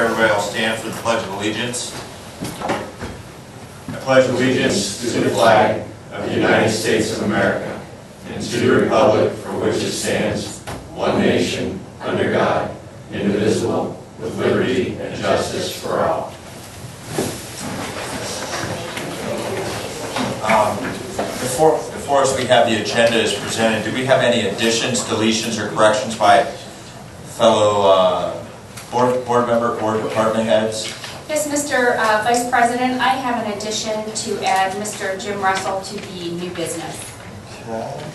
everybody will stand for the Pledge of Allegiance. I pledge allegiance to the flag of the United States of America and to the republic for which it stands, one nation, under God, indivisible, with liberty and justice for all. Before us, we have the agenda as presented. Do we have any additions, deletions, or corrections by fellow board member or department heads? Yes, Mr. Vice President, I have an addition to add Mr. Jim Russell to the new business. Okay.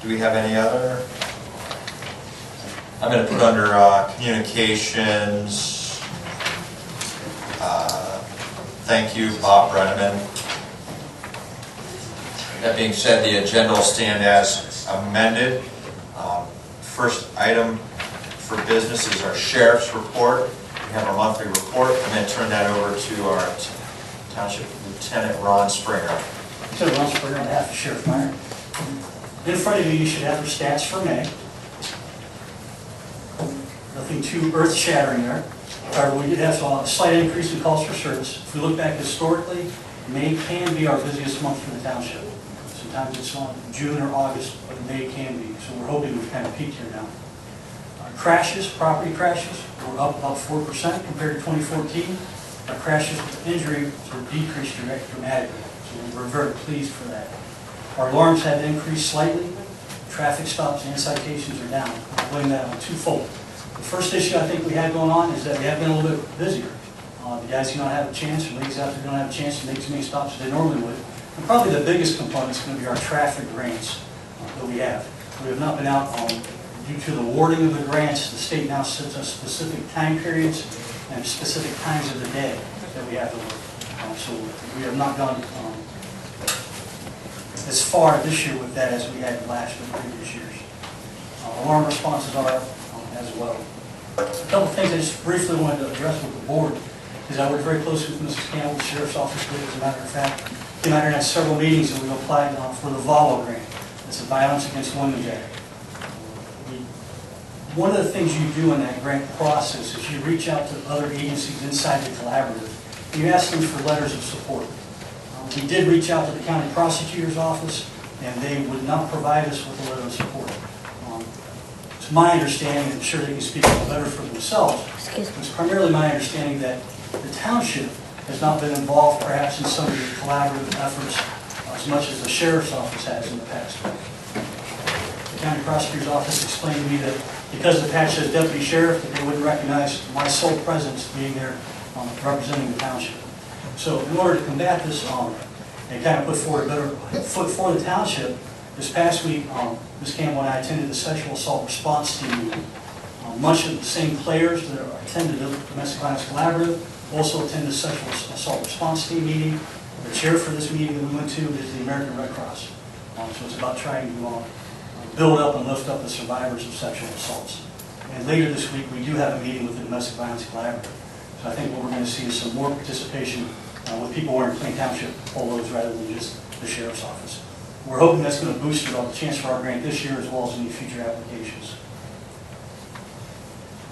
Do we have any other? I'm going to put under communications. Thank you, Bob Brenneman. That being said, the agenda will stand as amended. First item for business is our sheriff's report. We have our monthly report. I'm going to turn that over to our Township Lieutenant Ron Springer. Lieutenant Ron Springer on behalf of Sheriff Meyer. In front of you, you should have your stats for May. Nothing too earth-shattering there. However, we did have a slight increase in calls for service. If we look back historically, May can be our busiest month for the township. Sometimes it's on June or August, but May can be. So we're hoping we've kind of peaked here now. Crashes, property crashes, were up about 4% compared to 2014. Our crashes with injury were decreased dramatically. So we're very pleased for that. Our alarms have increased slightly. Traffic stops and citations are down. I blame that on twofold. The first issue I think we had going on is that we have been a little bit busier. The guys do not have a chance, or ladies out there don't have a chance to make as many stops as they normally would. And probably the biggest component is going to be our traffic grants that we have. We have not been out due to the awarding of the grants. The state now sets us specific time periods and specific times of the day that we have to work. So we have not gone as far this year with that as we had last or previous years. Alarm responses are up as well. A couple of things I just briefly wanted to address with the board is I worked very closely with Mrs. Campbell, the Sheriff's Office, as a matter of fact. Came out here and had several meetings and we applied for the VAWA grant. It's a Violence Against Women Act. One of the things you do in that grant process is you reach out to other agencies inside the collaborative and you ask them for letters of support. We did reach out to the county prosecutor's office and they would not provide us with a letter of support. It's my understanding, I'm sure they can speak better for themselves, it's primarily my understanding that the township has not been involved perhaps in some of the collaborative efforts as much as the sheriff's office has in the past. The county prosecutor's office explained to me that because the patch says deputy sheriff, that they wouldn't recognize my sole presence being there representing the township. So in order to combat this and kind of put forward a better foot for the township, this past week, Ms. Campbell and I attended the sexual assault response team meeting. Much of the same players that attended the Domestic Violence Collaborative also attended the sexual assault response team meeting. The chair for this meeting that we went to is the American Red Cross. So it's about trying to build up and lift up the survivors of sexual assaults. And later this week, we do have a meeting with the Domestic Violence Collaborative. So I think what we're going to see is some more participation with people wearing Plain Township polos rather than just the Sheriff's Office. We're hoping that's going to boost the chance for our grant this year as well as any future applications.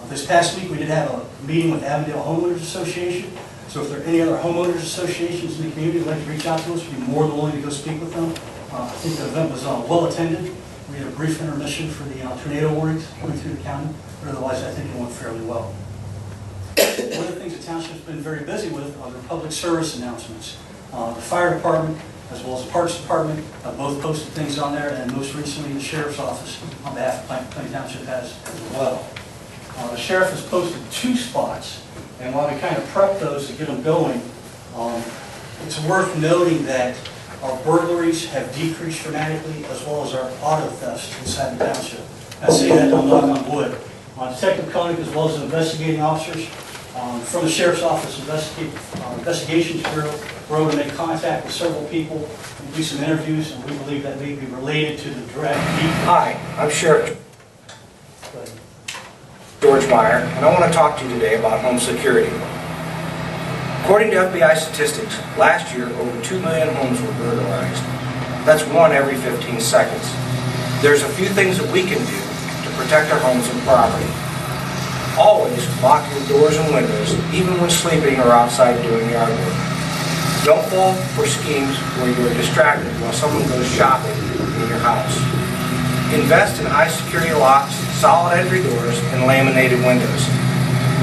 This past week, we did have a meeting with Avondale Homeowners Association. So if there are any other homeowners associations in the community that would like to reach out to us, we'd be more than willing to go speak with them. I think the event was well attended. We had a brief intermission for the tornado warnings coming through the county, but otherwise I think it went fairly well. One of the things the township's been very busy with are the public service announcements. The fire department as well as the parks department have both posted things on there, and most recently the sheriff's office on behalf of Plain Township has as well. The sheriff has posted 2 spots, and while we kind of prep those to get them going, it's worth noting that our burglaries have decreased dramatically, as well as our auto thefts inside the township. I say that to knock on wood. Detective Koenig, as well as investigating officers from the Sheriff's Office Investigations Bureau, were able to make contact with several people and do some interviews, and we believe that may be related to the direct decrease. Hi, I'm Sheriff George Meyer, and I want to talk to you today about home security. According to FBI statistics, last year over 2 million homes were burglarized. That's 1 every 15 seconds. There's a few things that we can do to protect our homes and property. Always lock your doors and windows, even when sleeping or outside doing yard work. Don't fall for schemes where you are distracted while someone goes shopping in your house. Invest in high-security locks, solid entry doors, and laminated windows.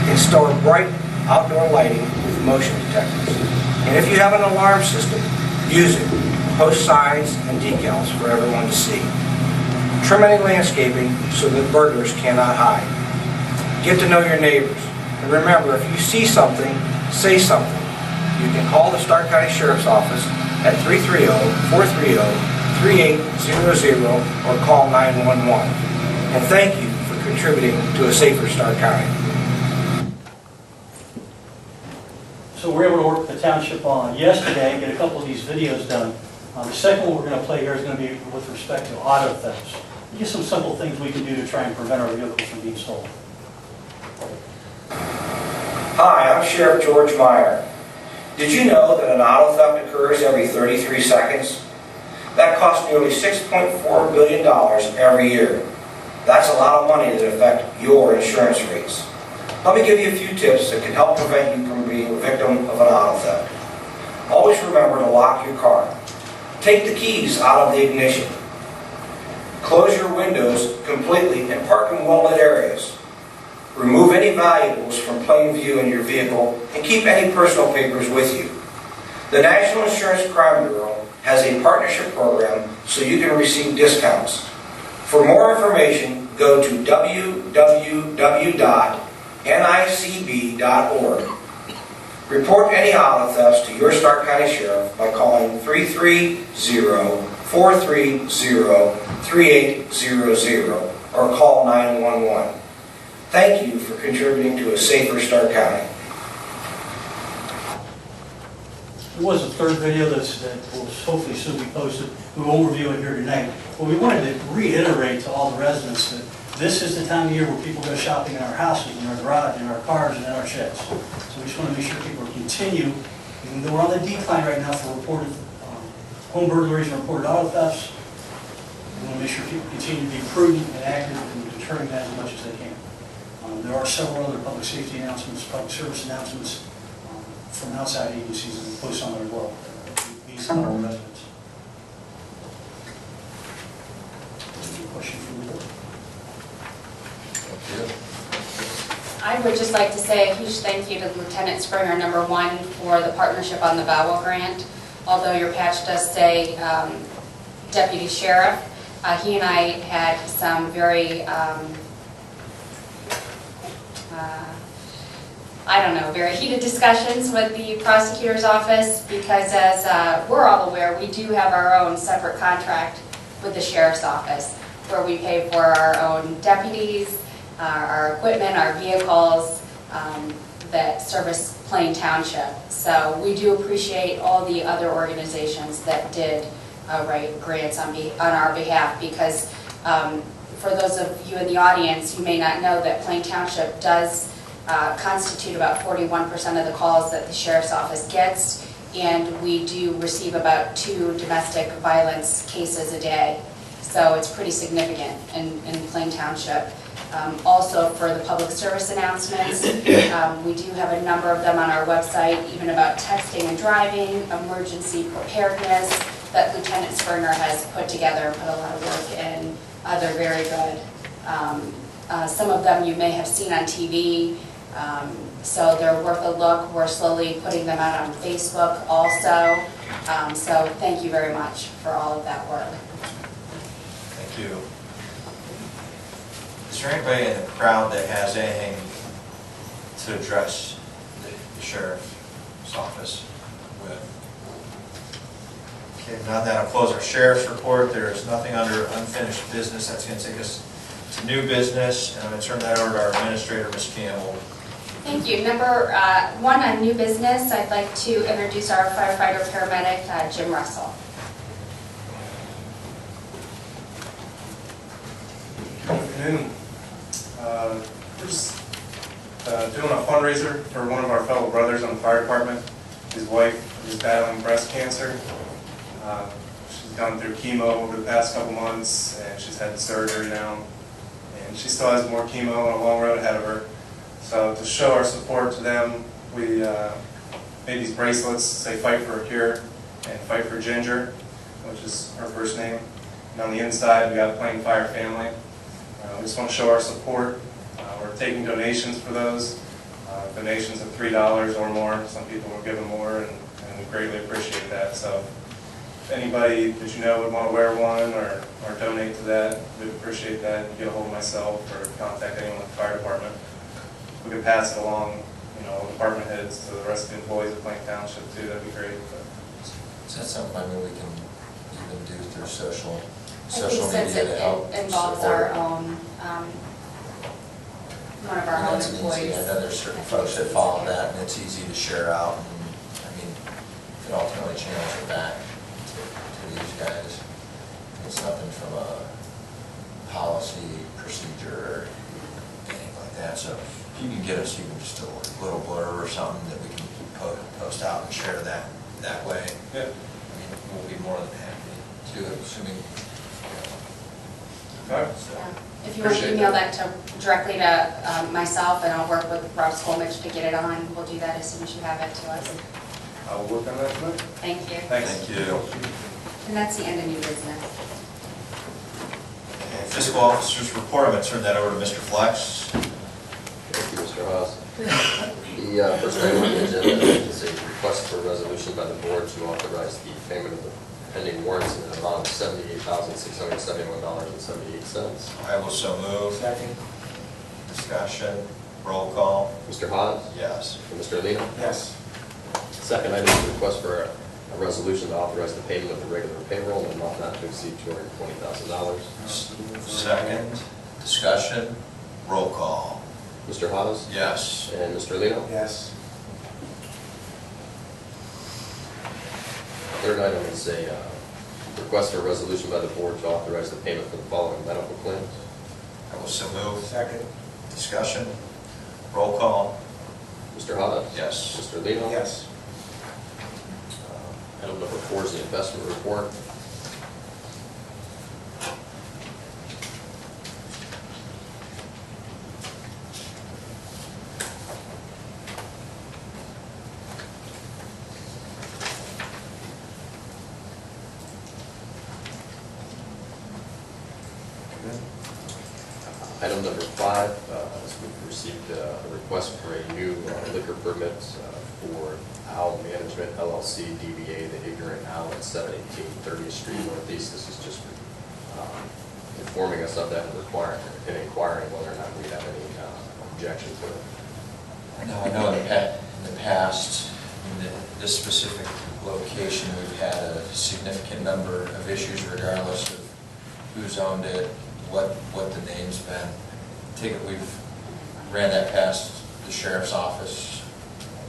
Install bright outdoor lighting with motion detectors. And if you have an alarm system, use it. Post signs and decals for everyone to see. Trim any landscaping so that burglars cannot hide. Get to know your neighbors. And remember, if you see something, say something. You can call the Stark County Sheriff's Office at 330-430-3800 or call 911. And thank you for contributing to a safer Stark County. So we're able to work with the township on yesterday and get a couple of these videos done. The second one we're going to play here is going to be with respect to auto thefts. Just some simple things we can do to try and prevent our vehicles from being stolen. Hi, I'm Sheriff George Meyer. Did you know that an auto theft occurs every 33 seconds? That costs nearly $6.4 billion every year. That's a lot of money that affect your insurance rates. Let me give you a few tips that can help prevent you from being a victim of an auto theft. Always remember to lock your car. Take the keys out of the ignition. Close your windows completely and park in well-lit areas. Remove any valuables from plain view in your vehicle and keep any personal papers with you. The National Insurance Crime Bureau has a partnership program so you can receive discounts. For more information, go to www.nicb.org. Report any auto thefts to your Stark County Sheriff by calling 330-430-3800 or call 911. Thank you for contributing to a safer Stark County. There was a third video that will hopefully soon be posted. We won't review it here tonight. But we wanted to reiterate to all the residents that this is the time of year where people go shopping in our houses, in our garage, in our cars, and in our sheds. So we just want to make sure people continue, even though we're on the decline right now for reported home burglaries and reported auto thefts, we want to make sure people continue to be prudent and active in deterring that as much as they can. There are several other public safety announcements, public service announcements from outside agencies that we post on there as well. These are our residents. Any question from the board? I would just like to say a huge thank you to Lieutenant Springer, number one, for the partnership on the Bowell grant. Although your patch does say Deputy Sheriff, he and I had some very very heated discussions with the prosecutor's office because, as we're all aware, we do have our own separate contract with the sheriff's office where we pay for our own deputies, our equipment, our vehicles that service Plain Township. So we do appreciate all the other organizations that did write grants on our behalf because for those of you in the audience, you may not know that Plain Township does constitute about 41% of the calls that the Sheriff's Office gets, and we do receive about 2 domestic violence cases a day. So it's pretty significant in Plain Township. Also for the public service announcements, we do have a number of them on our website, even about texting and driving, emergency preparedness that Lieutenant Springer has put together and put a lot of work in. They're very good. Some of them you may have seen on TV, so they're worth a look. We're slowly putting them out on Facebook also. So thank you very much for all of that work. Thank you. Is there anybody in the crowd that has anything to address the sheriff's office with? Okay, now that I'll close our sheriff's report. There is nothing under unfinished business. That's going to take us to new business, and I'm going to turn that over to our administrator, Ms. Campbell. Thank you. Number 1 on new business, I'd like to introduce our firefighter paramedic, Jim Russell. Good afternoon. We're just doing a fundraiser for one of our fellow brothers on the fire department. His wife is battling breast cancer. She's gone through chemo over the past couple months, and she's had surgery now. And she still has more chemo and a long road ahead of her. So to show our support to them, we made these bracelets, say "Fight for a Cure" and "Fight for Ginger," which is her first name. And on the inside, we got Plain Fire Family. We just want to show our support. We're taking donations for those. Donations of $3 or more. Some people will give more, and we greatly appreciate that. So if anybody that you know would want to wear one or donate to that, we'd appreciate that. You get a hold of myself or contact anyone at the fire department. We could pass it along, department heads to the rest of the employees of Plain Township too. That'd be great. Is that something maybe we can even do through social I think since media to help it involves support? our own, one of our own That's easy. employees. I know there's certain folks that follow that, and it's easy to share out. And I mean, it ultimately channels it back to these guys. It's nothing from a policy, procedure, or anything like that. So if you can get us even just a little blurb or something that we can post out and share that way, Yeah. I mean, we'll be more than happy to do it, assuming. Okay. So. Yeah. If you want to Appreciate email that. that directly to myself, and I'll work with Rob Skolmich to get it on, we'll do that as soon as you have it to us. I will work on that tonight. Thank you. Thanks. Thank you. And that's the end of new business. Okay, Fiscal Officer's Report, I'm going to turn that over to Mr. Flex. Thank you, Mr. Haas. The first item on the agenda is a request for a resolution by the board to authorize the payment of the pending warrants in an amount of $78,671.78. I will so move. Second. Discussion, roll call. Mr. Haas? Yes. And Mr. Lino? Yes. Second item is a request for a resolution to authorize the payment of the regular payroll in an amount not to exceed $220,000. Second, discussion, roll call. Mr. Haas? Yes. And Mr. Lino? Yes. Third item is a request for a resolution by the board to authorize the payment for the following medical claims. I will so move. Second. Discussion, roll call. Mr. Haas? Yes. Mr. Lino? Yes. Item number 4 is the investment report. Item number 5 is we've received a request for a new liquor permit for Owl Management LLC DBA The Ignorant Owl at 718 30th Street Northeast. This is just informing us of that and inquiring whether or not we have any objection to it. I know in the past, in this specific location, we've had a significant number of issues regardless of who's owned it, what the name's been. I take it we've ran that past the sheriff's office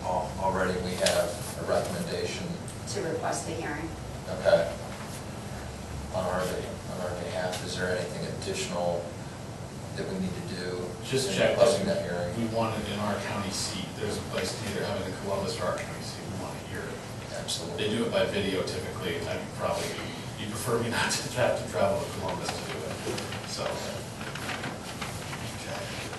already. We have a recommendation. To request the hearing. Okay. On our behalf, is there anything additional that we need to do? Just in check requesting that that hearing? we want it in our county seat. There's a place to either have it in Columbus or our county seat. We want to hear it. Absolutely. They do it by video typically. You prefer me not to have to travel to Columbus to do it. So,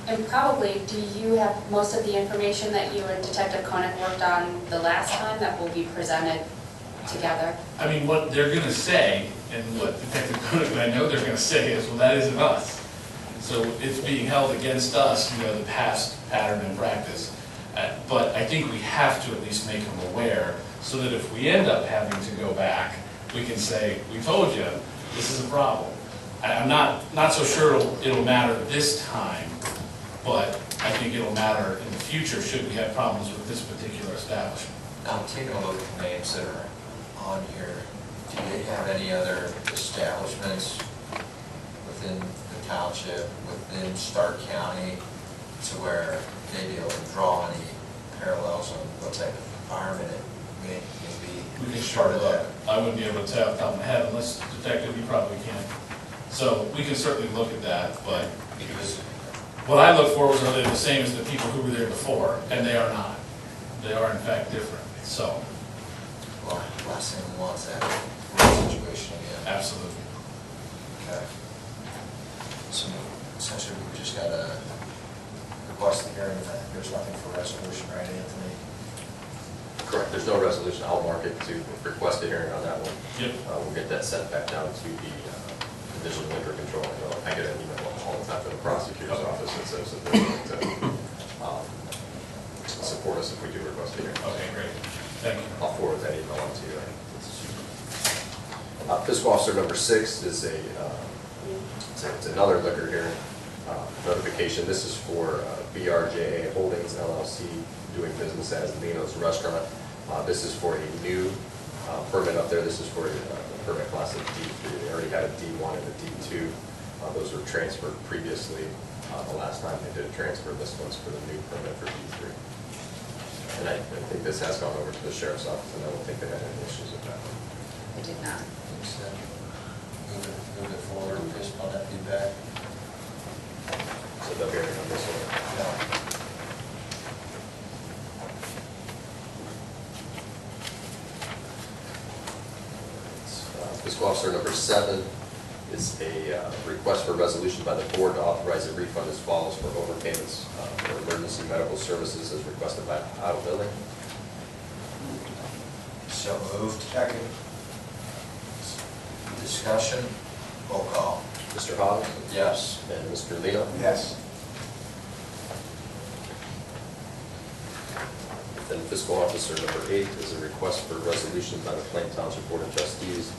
And probably, do you have most of the information that you and Detective Koenig worked on the last time that will be presented together? I mean, what they're going to say, and what Detective Koenig and I know they're going to say is, well, that isn't us. So it's being held against us, the past pattern and practice. But I think we have to at least make them aware, so that if we end up having to go back, we can say, we told you, this is a problem. I'm not so sure it'll matter this time, but I think it'll matter in the future should we have problems with this particular establishment. Now, taking a look at the names that are on here, do they have any other establishments within the township, within Stark County, to where they'd be able to draw any parallels on what type of environment it may be? We can part sure of look. that. I wouldn't be able to tell off the top of my head unless Detective, you probably can. So we can certainly look at that, but Because what I look for was are they the same as the people who were there before, and they are not. They are in fact different, so well, last thing we want is that road situation again. absolutely. Okay. So essentially, we just gotta request the hearing, there's nothing for resolution, right, Anthony? Correct, there's no resolution. I'll mark it to request a hearing on that one. Yep. We'll get that sent back down to the Division of Liquor Control. I get an email all the time from the prosecutor's office that says that they're going to support us if we do request a hearing. Okay, great. Thank you. I'll forward that email on to you. Fiscal officer number 6 is it's another liquor hearing notification. This is for BRJA Holdings LLC doing business as Lino's Restaurant. This is for a new permit up there. This is for a permit class of D3. They already had a D1 and a D2. Those were transferred previously. The last time they did a transfer, this one's for the new permit for D3. And I think this has gone over to the sheriff's office, and I don't think they had any issues with that. I did not. Move it forward based on that feedback. So the hearing on this one. Fiscal officer number 7 is a request for a resolution by the board to authorize a refund as follows for overpayments for emergency medical services as requested by auto billing. So moved. Second. Discussion, roll call. Mr. Hawes? Yes. And Mr. Lino? Yes. Then fiscal officer number 8 is a request for a resolution by the Plain Township Board of Trustees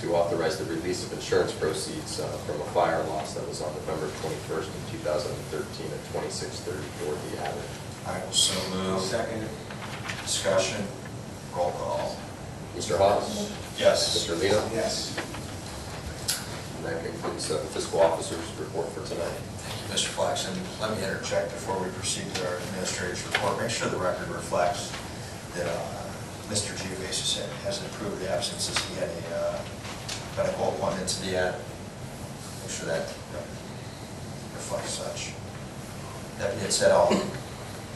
to authorize the release of insurance proceeds from a fire loss that was on November 21st in 2013 at 2634 D Avenue. I will so move. Second. Discussion, roll call. Mr. Hawes? Yes. Mr. Lino? Yes. And that concludes the fiscal officer's report for tonight. Thank you, Mr. Flaxen. Let me interject before we proceed to our administrator's report. Make sure the record reflects that Mr. Geovasis has approved the absences. He had a medical appointment to be at. Make sure that reflects such. That being said, I'll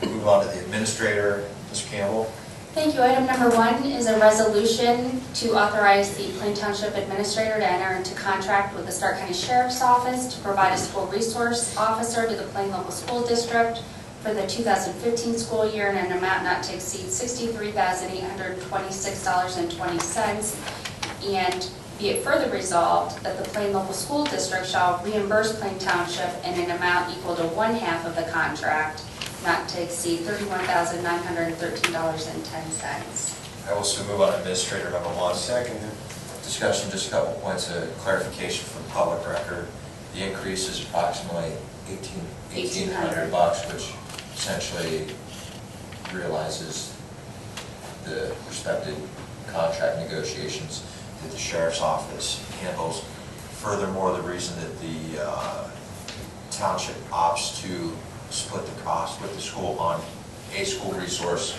move on to the administrator, Ms. Campbell. Thank you. Item number 1 is a resolution to authorize the Plain Township Administrator to enter into contract with the Stark County Sheriff's Office to provide a school resource officer to the Plain Local School District for the 2015 school year in an amount not to exceed $63,826.20. And be it further resolved that the Plain Local School District shall reimburse Plain Township in an amount equal to 1/2 of the contract, not to exceed $31,913.10. I will so move on administrator number 1. Second. Discussion, just a couple points of clarification for the public record. The increase is approximately $1,800, which essentially realizes the respective contract negotiations that the sheriff's office handles. Furthermore, the reason that the township opts to split the cost with the school on a school resource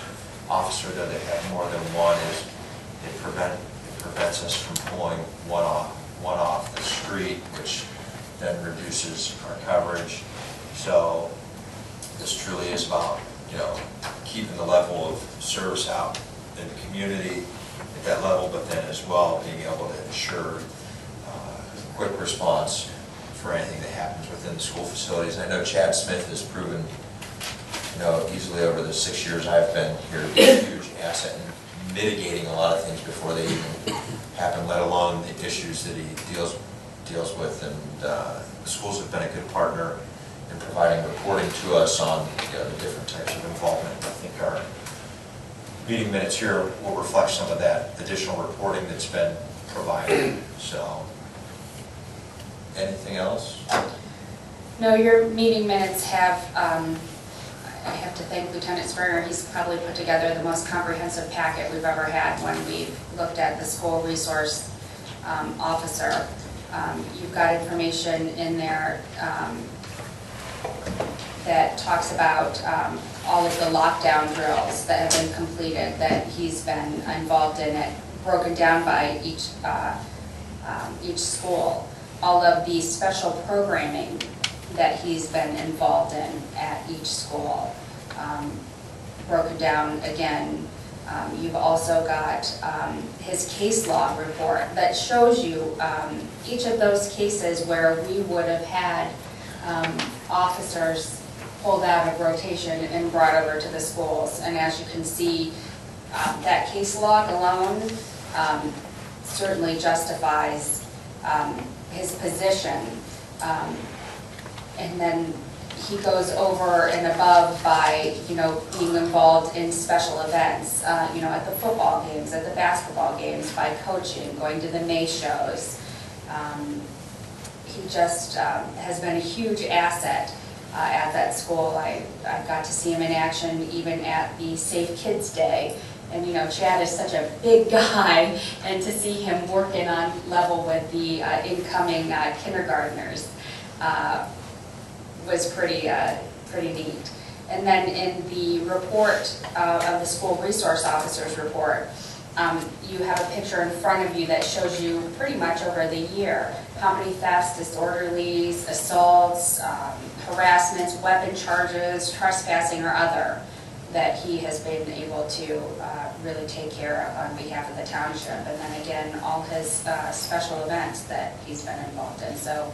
officer, though they have more than one, is it prevents us from pulling one off the street, which then reduces our coverage. So this truly is about, keeping the level of service out in the community at that level, but then as well being able to ensure quick response for anything that happens within the school facilities. And I know Chad Smith has proven, easily over the 6 years I've been here, to be a huge asset in mitigating a lot of things before they even happen, let alone the issues that he deals with. And the schools have been a good partner in providing reporting to us on the different types of involvement. I think our meeting minutes here will reflect some of that additional reporting that's been provided. So, anything else? No, your meeting minutes have, I have to thank Lieutenant Springer. He's probably put together the most comprehensive packet we've ever had when we've looked at the school resource officer. You've got information in there that talks about all of the lockdown drills that have been completed, that he's been involved in it, broken down by each school. All of the special programming that he's been involved in at each school, broken down again. You've also got his case log report that shows you each of those cases where we would have had officers pulled out of rotation and brought over to the schools. And as you can see, that case log alone certainly justifies his position. And then he goes over and above by, being involved in special events, at the football games, at the basketball games, by coaching, going to the May shows. He just has been a huge asset at that school. I got to see him in action even at the Safe Kids Day. And Chad is such a big guy, and to see him working on level with the incoming kindergartners was pretty neat. And then in the report of the school resource officer's report, you have a picture in front of you that shows you pretty much over the year how many thefts, disorderlies, assaults, harassments, weapon charges, trespassing or other that he has been able to really take care of on behalf of the township. And then again, all his special events that he's been involved in. So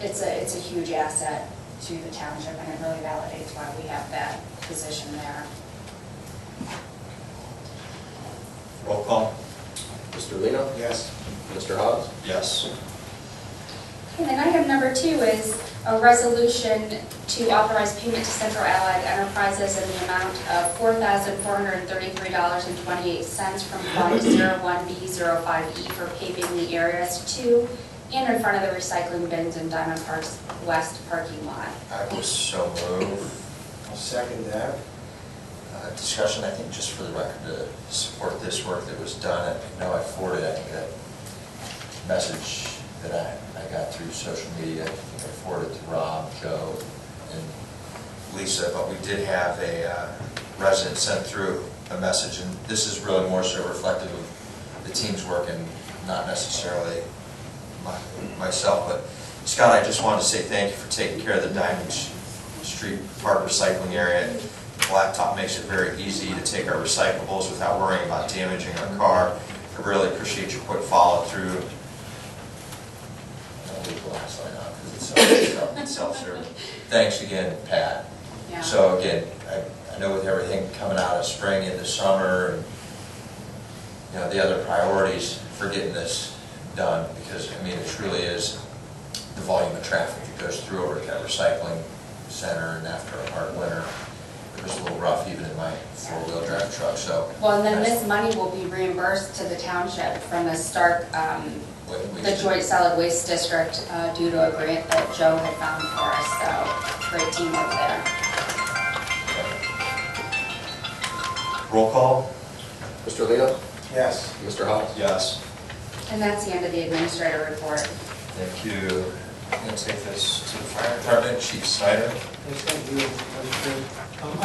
it's a huge asset to the township, and it really validates why we have that position there. Roll call. Mr. Lino? Yes. Mr. Hawes? Yes. And then item number 2 is a resolution to authorize payment to Central Allied Enterprises in the amount of $4,433.28 from Fund 01B05E for paving the areas to and in front of the recycling bins in Diamond Park's west parking lot. I will so move. I'll second that. Discussion, I think, just for the record, to support this work that was done. I know I forwarded, I think, that message that I got through social media. I think I forwarded to Rob, Joe, and Lisa, but we did have a resident send through a message, and this is really more so reflective of the team's work and not necessarily myself. But Scott, I just wanted to say thank you for taking care of the Diamond Street Park recycling area. Blacktop makes it very easy to take our recyclables without worrying about damaging our car. I really appreciate your quick follow through. I'll leave the last line out because it's self-serving. Thanks again, Pat. Yeah. So again, I know with everything coming out of spring into summer and the other priorities for getting this done, because I mean it truly is the volume of traffic that goes through over at that recycling center, and after a hard winter, it was a little rough even in my four-wheel drive truck. So Well, and then this money will be reimbursed to the township from the Stark, the Joint Solid Waste District, due to a grant that Joe had found for us. So great teamwork there. Roll call. Mr. Lino? Yes. Mr. Hawes? Yes. And that's the end of the administrator report. thank you. I'm going to take this to the fire department. Chief Snyder. Yes, thank you, Vice Chair.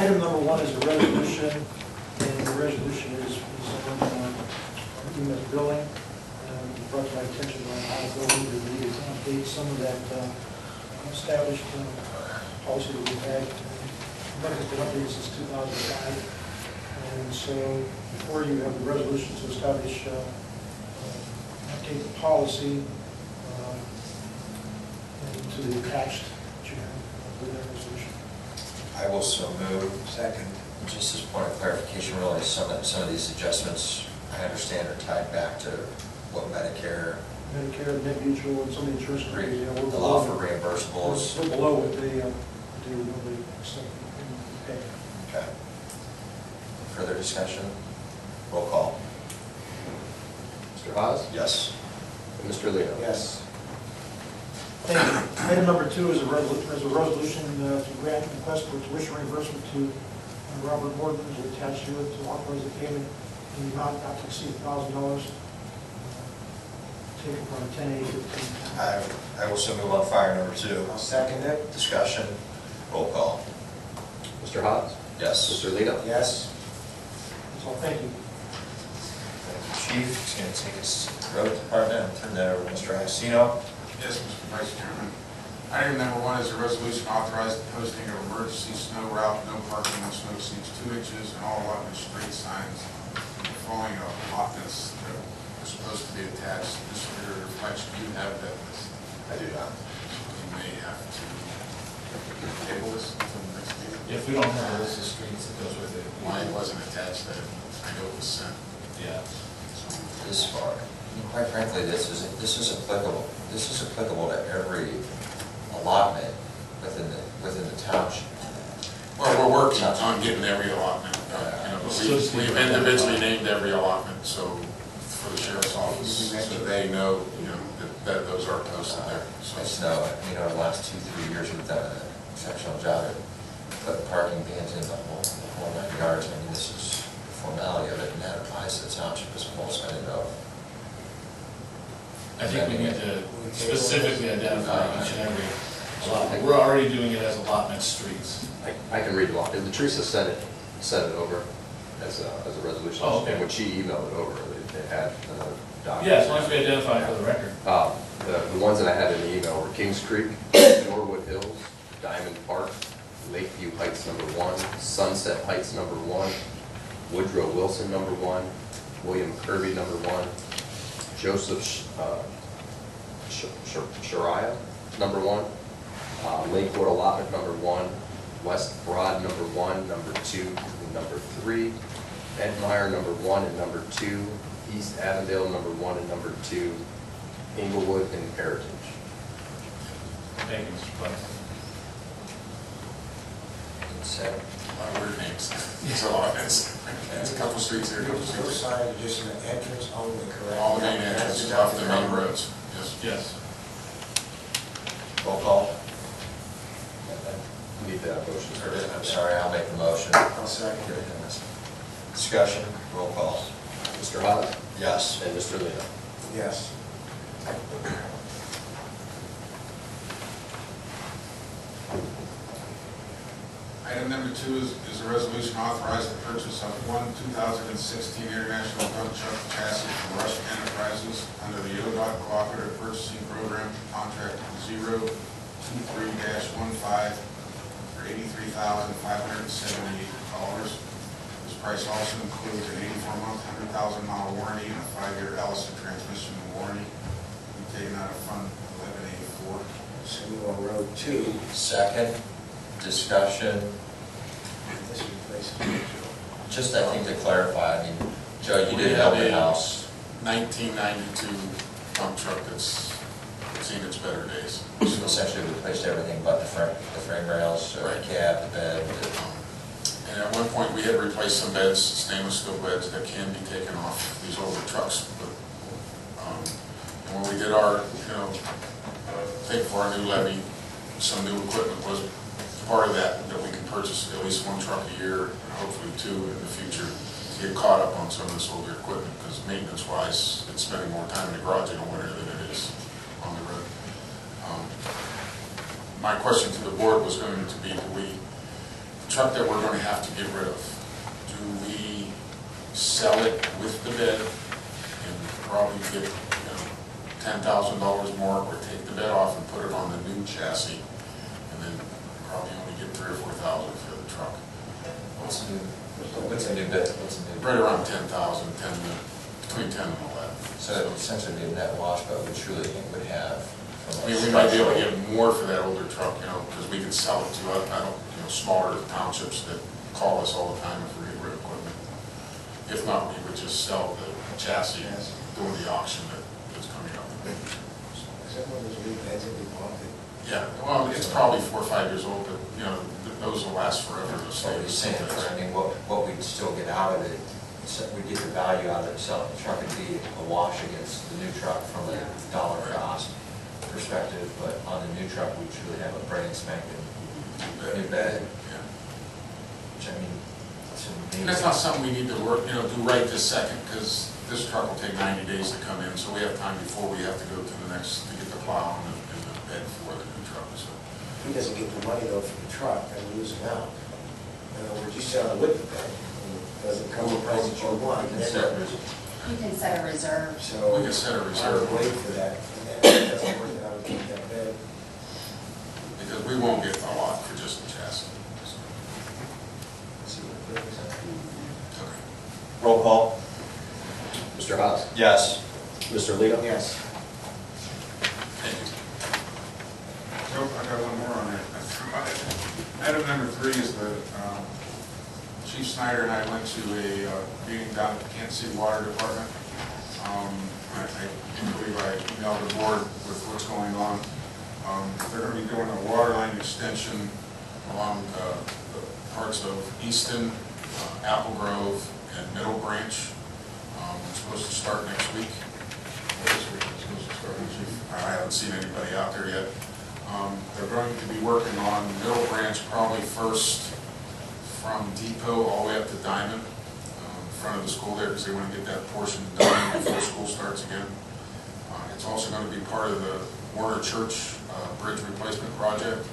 Item number 1 is a resolution, and the resolution is on EMS billing. It brought to my attention by Ohio Building that we needed to update some of that established policy that we've had. But it's been updated since 2005. And so before you have the resolution to establish, update the policy and to the attached that you have with that resolution. I will so move. Second. Just as a point of clarification, really, some of these adjustments, I understand, are tied back to what Medicare, Medicare, Med Mutual, and some of the insurance companies, we're allow for below, reimbursables. we're below what they do normally pay. Okay. Further discussion? Roll call. Mr. Hawes? Yes. And Mr. Lino? Yes. Thank you. Item number 2 is a resolution to grant request for tuition reimbursement to Robert Morton, is attached to it, to authorize the payment in the amount not to exceed $1,000, taken from 10A to 10. I will so move on fire number 2. I'll second it. Discussion? Roll call. Mr. Hawes? Yes. Mr. Lino? Yes. That's all, thank you. Thank you, Chief. It's going to take us to the road department. I'll turn that over to Mr. Iacino. Yes, Mr. Vice Chairman. Item number 1 is a resolution authorizing the posting of emergency snow route, no parking on snow seats 2 inches, and all allotment street signs following allotments that are supposed to be attached. Mr. Fletch, do you have that list? I do not. You may have to table this until the next meeting? If we don't have a list of streets that goes with it. Mine wasn't attached, but I know it was sent. Yeah. This far. Quite frankly, this is applicable. This is applicable to every allotment within the township. Well, we're working on getting every allotment done. You know, we've individually named every allotment, so for the sheriff's office, so they know, that those are posted there. So, the last 2-3 years we've done an exceptional job at putting parking bans in the whole 9 yards. I mean, this is the formality of it, and that applies to the township as a whole, so I didn't know. I think we need to specifically identify each and every allotment. We're already doing it as allotment streets. I can read it off. And Teresa sent it over as a resolution. Oh, okay. And when she emailed it over, it had another document. Yeah, as long as we identify it for the record. The ones that I had in the email were Kings Creek, Norwood Hills, Diamond Park, Lakeview Heights number 1, Sunset Heights number 1, Woodrow Wilson number 1, William Kirby number 1, Joseph Shariah number 1, Lakewood allotment number 1, West Broad number 1, number 2, and number 3, Edmire number 1 and number 2, East Avondale number 1 and number 2, Inglewood and Heritage. Thank you, Mr. Clark. So, Weird names. These allotments. There's a couple streets here, a couple No streets. sign, just an entrance only, correct? All the main entrances off the main roads, yes. Yes. roll call. Need that motion. I'm sorry, I'll make the motion. I'll second it. Discussion, roll call. Mr. Haas Yes. and Mr. Lino. Yes. Item number 2 is a resolution authorizing the purchase of one 2016 International Dump Truck chassis from Rush Enterprises under the ODOT Cooperative Purchasing Program, contract 023-15 for $83,578. This price also includes an 84-month, 100,000-mile warranty and a 5-year Allison transmission warranty. Be taken out of Fund 1184. So we on road 2. Second, discussion. This replaces Joe. Just, I think to clarify, I mean, Joe, you did help the house. 1992 dump truck that's seen its better days. So essentially replaced everything but the frame rails, or Right. cab, the bed. And at one point, we had replaced some beds, stainless steel beds that can be taken off these older trucks. But and when we did our, thing for our new levy, some new equipment was part of that we can purchase at least one truck a year, hopefully 2 in the future, to get caught up on some of this older equipment, because maintenance-wise, it's spending more time in the garage in the winter than it is on the road. My question to the board was going to be, the truck that we're going to have to get rid of, do we sell it with the bed and probably get $10,000 more, or take the bed off and put it on the new chassis, and then probably only get $3,000 or $4,000 for the truck? What's a new bed? Right around 10,000, between 10 and 11. So it would essentially be a net wash, but we truly would have. I mean, we might be able to get more for that older truck, because we could sell it to, smaller townships that call us all the time if we get rid of equipment. If not, we would just sell the chassis during the auction that's coming up. Is that one of those new beds that we bought? Yeah, well, it's probably 4 or 5 years old, but, those will last forever. So what you're saying, I mean, what we'd still get out of it, we'd get the value out of it, selling the truck would be a wash against the new truck from a dollar cost perspective, but on the new truck, we truly have a brand spanking new bed, Yeah. which I mean, it's And that's not something we need to work, do right this second, because this truck will take 90 days to come in, so we have time before we have to go to the next, to get the plow and the bed for the new truck, so. He doesn't get the money though for the truck, and we lose him out. In other words, you sell it with the bed, and it doesn't come the price that you want. You can set You can set a reserve. So. We can set a I reserve. would wait for that, and then if it doesn't work, then I would keep that bed. Because we won't get a lot for just the chassis. So, See what it is. okay. Roll call. Mr. Haas Yes. Mr. Lino. Yes. Thank you. Nope, I got one more on there. I Item number 3 is the, Chief Snyder and I went to a meeting down at the Kansas City Water Department. I believe I emailed the board with what's going on. They're going to be doing a water line extension along the parts of Easton, Apple Grove, and Middle Branch. It's supposed to start next week. This week it's supposed to start next week. I haven't seen anybody out there yet. They're going to be working on Middle Branch probably first from Depot all the way up to Diamond, in front of the school there, because they want to get that portion done before school starts again. It's also going to be part of the Warner Church bridge replacement project,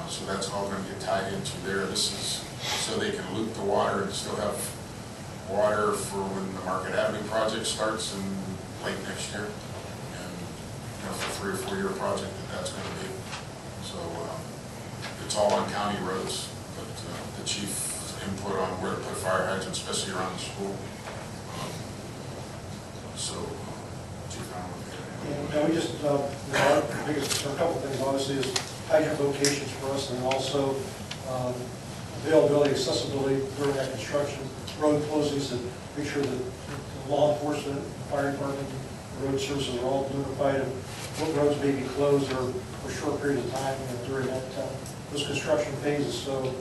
so that's all going to get tied into there. This is so they can loop the water and still have water for when the Market Avenue project starts in late next year, and for a 3 or 4 year project that's going to be. So it's all on county roads, but the chief's input on where to put fire hydrants, especially around the school. Chief, I don't know if you have anything. Yeah, we just, I think it's a couple things, obviously, is hydrant locations for us, and also availability, accessibility during that construction, road closings, and make sure that law enforcement, fire department, road services are all notified of what roads may be closed or for short periods of time during that those construction phases. So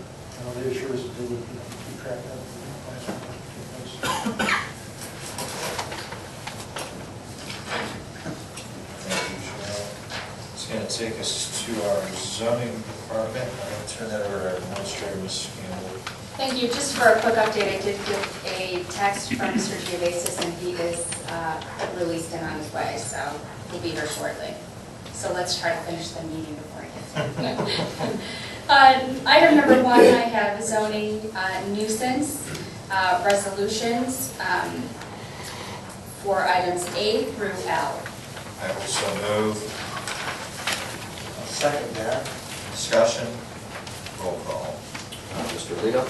they assure us that they would keep track of that. It's going to take us to our zoning department. I'm going to turn that over to our administrator, Ms. Campbell. Thank you. Just for a quick update, I did get a text from Mr. Geovasis, and he is released and on his way, so he'll be here shortly. So let's try to finish the meeting before he gets here. Item number 1, I have zoning nuisance resolutions for items A through L. I will so move. I'll second that. Discussion. Roll call. Mr. Lino?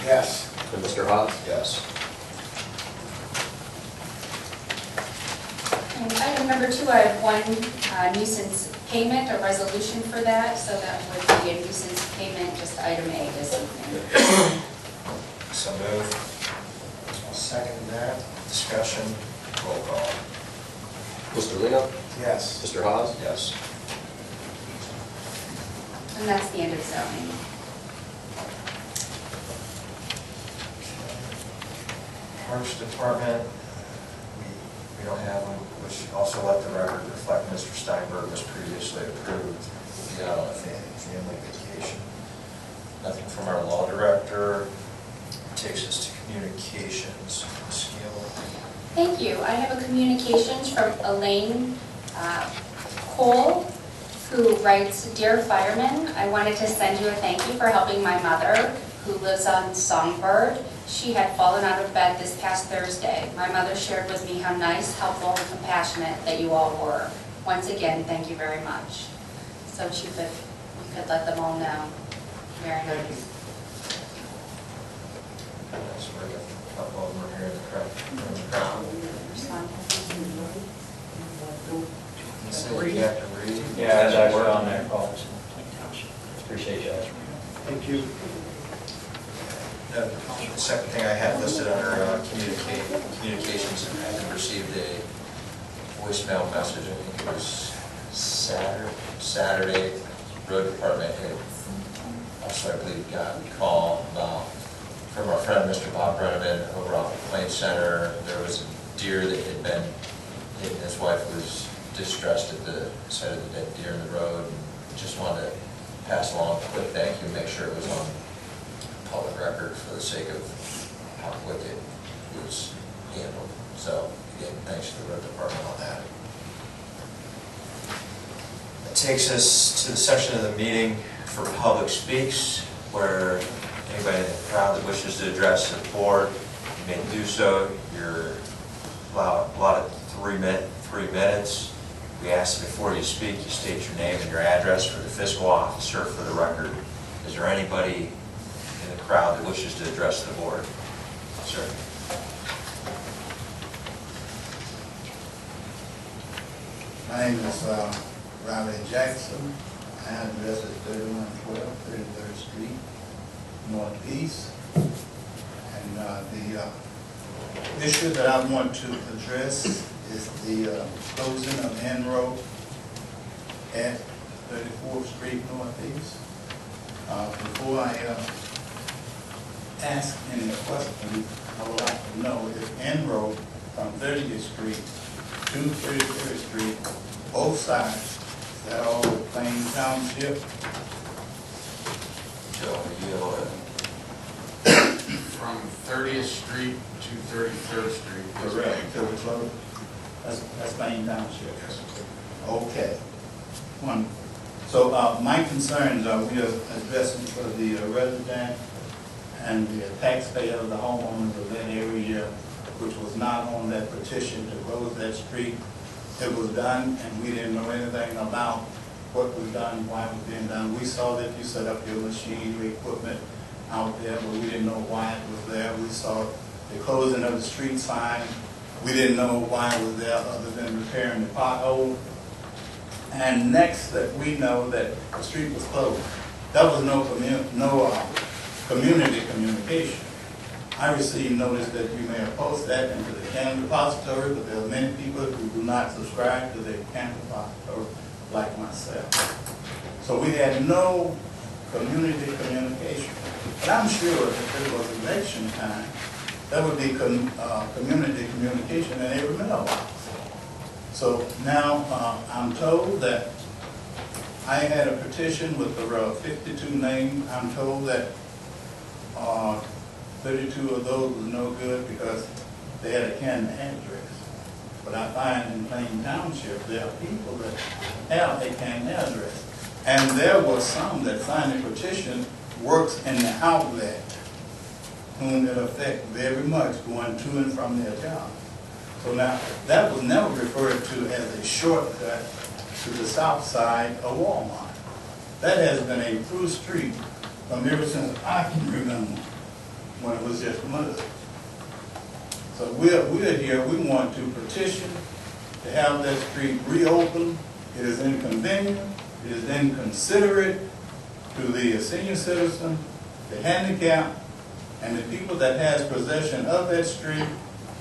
Yes. And Mr. Haas? Yes. And item number 2, I have one nuisance payment, a resolution for that, so that would be a nuisance payment, just item A this evening. So move. I'll second that. Discussion. Roll call. Mr. Lino? Yes. Mr. Haas? Yes. And that's the end of zoning. Parks Department, we don't have one, which also let the record reflect Mr. Steinberg was previously approved. Yeah, on a family vacation. Nothing from our law director. Takes us to communications. Ms. Gill. Thank you. I have a communications from Elaine Cole, who writes, "Dear Fireman, I wanted to send you a thank you for helping my mother, who lives on Songbird. She had fallen out of bed this past Thursday. My mother shared with me how nice, helpful, and compassionate that you all were. Once again, thank you very much." So you could let them all know. Very nice. So we're going a couple of them are here in the crowd. Respond. You say you have to read? Yeah, it's actually on there, Paul. Appreciate you. Thank you. The second thing I had listed under communications, I had received a voicemail message, I think it was Saturday, road department had also, I believe, got a call about, from our friend Mr. Bob Brenneman over off the Plains Center. There was a deer that had been hit, and his wife was distressed at the sight of the dead deer in the road, and just wanted to pass along a quick thank you, make sure it was on public record for the sake of how quick it was handled. So again, thanks to the road department on that. That takes us to the section of the meeting for public speaks, where anybody in the crowd that wishes to address the board, you may do so. You're allotted 3 minutes. We ask that before you speak, you state your name and your address for the fiscal officer for the record. Is there anybody in the crowd that wishes to address the board? Sir. My name is Riley Jackson. address is 3112 33rd Street, Northeast. And the issue that I want to address is the closing of N Road at 34th Street Northeast. Before I ask any questions, I would like to know if N Road from 30th Street to 33rd Street, both sides, is that all Plain Township? Joe, are you able to? From 30th Street to 33rd Street. is Correct. Plain To the Township. close? That's Plain Township. Yes. Okay. One. So my concerns are we are addressing for the resident and the taxpayer of the homeowners of that area, which was not on that petition to close that street. It was done, and we didn't know anything about what was done, why it was being done. We saw that you set up your machinery, equipment out there, but we didn't know why it was there. We saw the closing of the street sign. We didn't know why it was there other than repairing the pothole. And next, that we know that the street was closed. That was no community communication. I received notice that you may have posted that into the county depository, but there are many people who do not subscribe to the county depository, like myself. So we had no community communication. But I'm sure if it was election time, there would be community communication in every mailbox. So now I'm told that I had a petition with the 52 names. I'm told that 32 of those was no good because they had a Canton address. But I find in Plain Township there are people that have a Canton address. And there were some that signed the petition works in the outlet, whom it affects very much going to and from their job. So now, that was never referred to as a shortcut to the south side of Walmart. That has been a through street from ever since I can remember, when it was just mud. So we're here, we want to petition to have that street reopened. It is inconvenient, it is inconsiderate to the senior citizen, the handicapped, and the people that has possession of that street.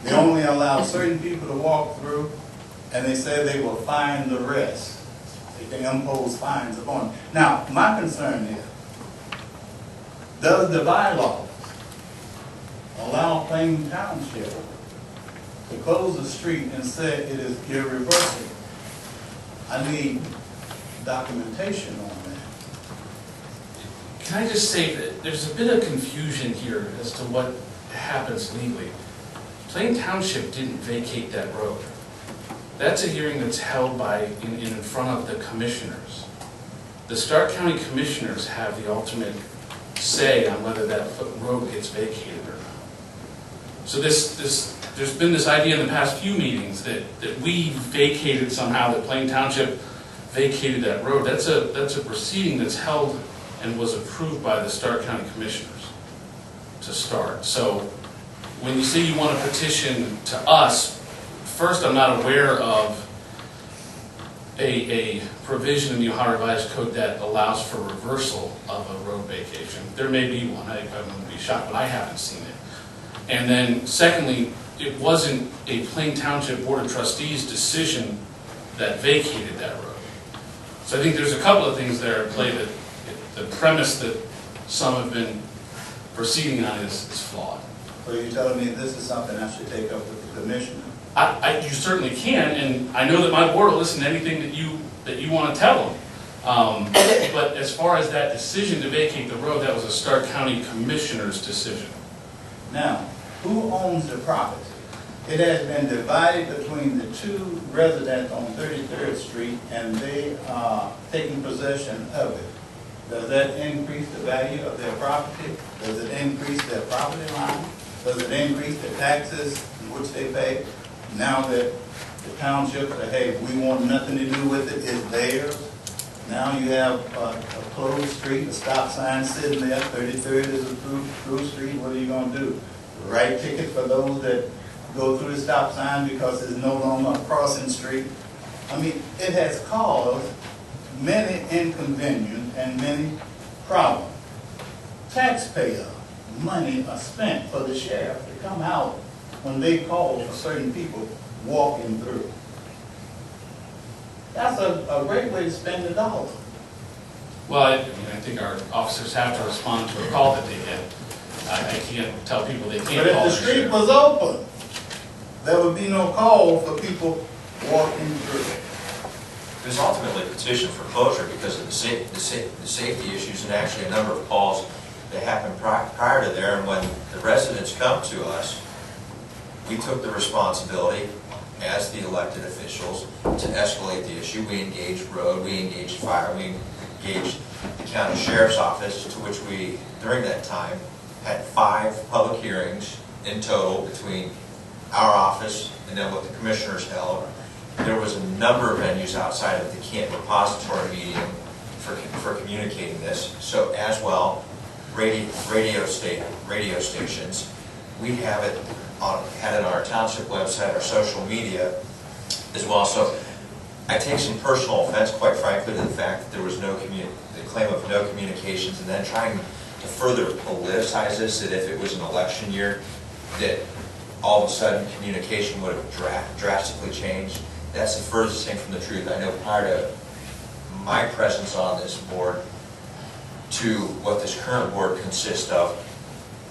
They only allow certain people to walk through, and they say they will fine the rest. They can impose fines upon them. Now, my concern is, does the bylaws allow Plain Township to close the street and say it is irreversible? I need documentation on that. Can I just say that there's a bit of confusion here as to what happens legally. Plain Township didn't vacate that road. That's a hearing that's held in front of the commissioners. The Stark County Commissioners have the ultimate say on whether that road gets vacated or not. So there's been this idea in the past few meetings that we vacated somehow, that Plain Township vacated that road. That's a proceeding that's held and was approved by the Stark County Commissioners to start. So when you say you want a petition to us, first, I'm not aware of a provision in the Ohio Revised Code that allows for reversal of a road vacation. There may be one, I wouldn't be shocked, but I haven't seen it. And then secondly, it wasn't a Plain Township Board of Trustees decision that vacated that road. So I think there's a couple of things there at play that the premise that some have been proceeding on is flawed. So you're telling me this is something I should take up with the commissioner? You certainly can, and I know that my board will listen to anything that you want to tell them. But as far as that decision to vacate the road, that was a Stark County Commissioner's decision. Now, who owns the property? It has been divided between the two residents on 33rd Street, and they are taking possession of it. Does that increase the value of their property? Does it increase their property line? Does it increase the taxes in which they pay? Now that the township say, hey, we want nothing to do with it, it's theirs. Now you have a closed street, a stop sign sitting there, 33rd is a through street, what are you going to do? Write ticket for those that go through the stop sign because it's no longer a crossing street? I mean, it has caused many inconveniences and many problems. Taxpayer money are spent for the sheriff to come out when they call for certain people walking through. That's a great way to spend the dollar. Well, I mean, I think our officers have to respond to a call that they get. I can't tell people they can't But call if the the street sheriff. was open, there would be no call for people walking through. It was ultimately petitioned for closure because of the safety issues and actually a number of calls that happened prior to there. And when the residents come to us, we took the responsibility as the elected officials to escalate the issue. We engaged road, we engaged fire, we engaged the county sheriff's office, to which we, during that time, had 5 public hearings in total between our office and then what the commissioners held. There was a number of venues outside of the Canton repository medium for communicating this. So as well, radio stations. We have it had it on our township website, our social media as well. So I take some personal offense, quite frankly, to the fact that there was no the claim of no communications, and then trying to further politicize this, that if it was an election year, that all of a sudden communication would have drastically changed. That's the furthest thing from the truth. I know prior to my presence on this board to what this current board consists of,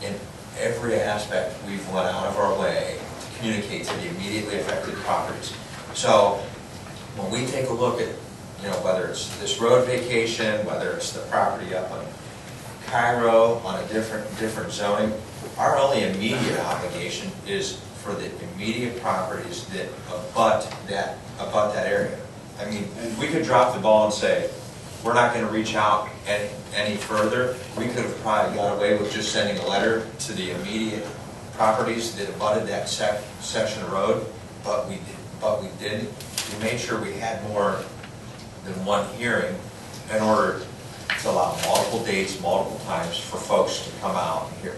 in every aspect we've went out of our way to communicate to the immediately affected properties. So when we take a look at, whether it's this road vacation, whether it's the property up on Cairo on a different zoning, our only immediate obligation is for the immediate properties that abut that area. I mean, we could drop the ball and say, we're not going to reach out any further. We could have probably got away with just sending a letter to the immediate properties that abutted that section of road, but we didn't. We made sure we had more than one hearing in order to allow multiple dates, multiple times for folks to come out and hear.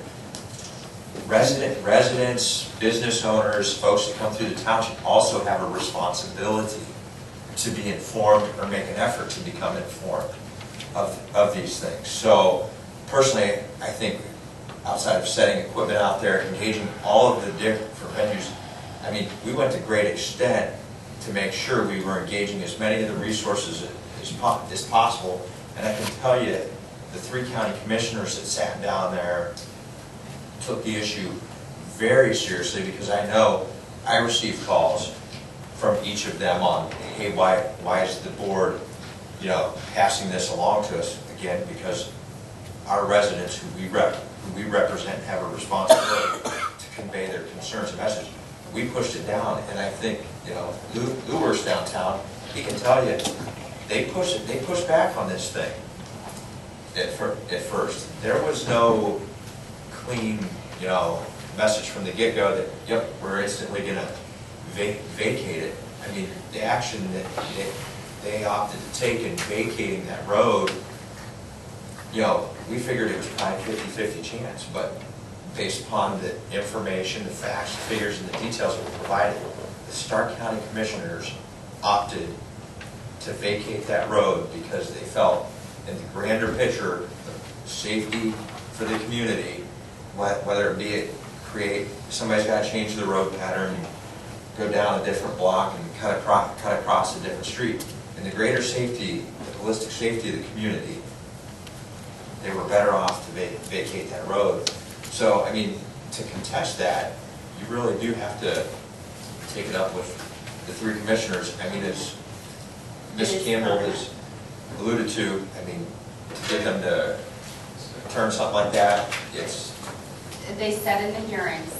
Residents, business owners, folks that come through the township also have a responsibility to be informed or make an effort to become informed of these things. So personally, I think outside of setting equipment out there, engaging all of the different venues, I mean, we went to great extent to make sure we were engaging as many of the resources as possible. And I can tell you, the 3 county commissioners that sat down there took the issue very seriously, because I know I received calls from each of them on, hey, why is the board, passing this along to us? Again, because our residents who we represent have a responsibility to convey their concerns and messages. We pushed it down, and I think, Lou works downtown, he can tell you, they pushed back on this thing at first. There was no clean, message from the get-go that, yep, we're instantly going to vacate it. I mean, the action that they opted to take in vacating that road, we figured it was probably 50-50 chance, but based upon the information, the facts, the figures, and the details that were provided, the Stark County Commissioners opted to vacate that road because they felt, in the grander picture, safety for the community, whether it be somebody's got to change the road pattern, go down a different block and cut across a different street. In the greater safety, the holistic safety of the community, they were better off to vacate that road. So, I mean, to contest that, you really do have to take it up with the 3 commissioners. I mean, as Ms. Campbell has alluded to, I mean, to get them to turn something like that, They said in the hearings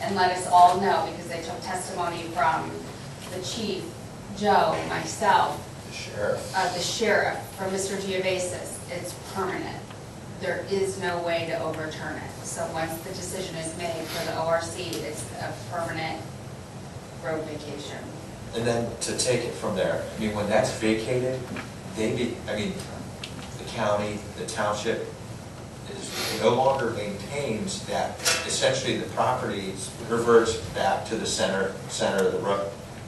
and let us all know, because they took testimony from the chief, Joe, myself, the sheriff, from Mr. Geovasis, it's permanent. There is no way to overturn it. So once the decision is made for the ORC, it's a permanent road vacation. And then to take it from there, I mean, when that's vacated, the county, the township, no longer maintains that. Essentially, the property reverts back to the center of the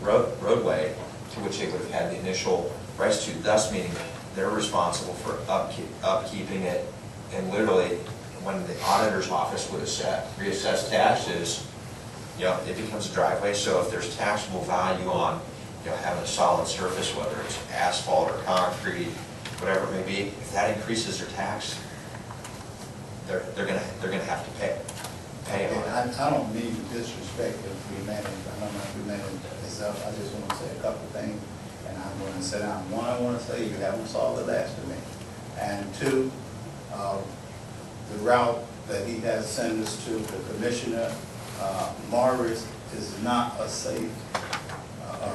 roadway to which they would have had the initial rights to, thus meaning they're responsible for upkeeping it. And literally, when the auditor's office would reassess taxes, you know, it becomes a driveway. So if there's taxable value on, you know, having a solid surface, whether it's asphalt or concrete, whatever it may be, if that increases their tax, they're gonna have to pay on it. I don't mean to disrespect the humanity, I don't know humanity itself. I just want to say a couple of things, and I'm going to sit down. One, I want to say you haven't solved the last of me, and two, the route that he has sent us to, the Commissioner Morris, is not a safe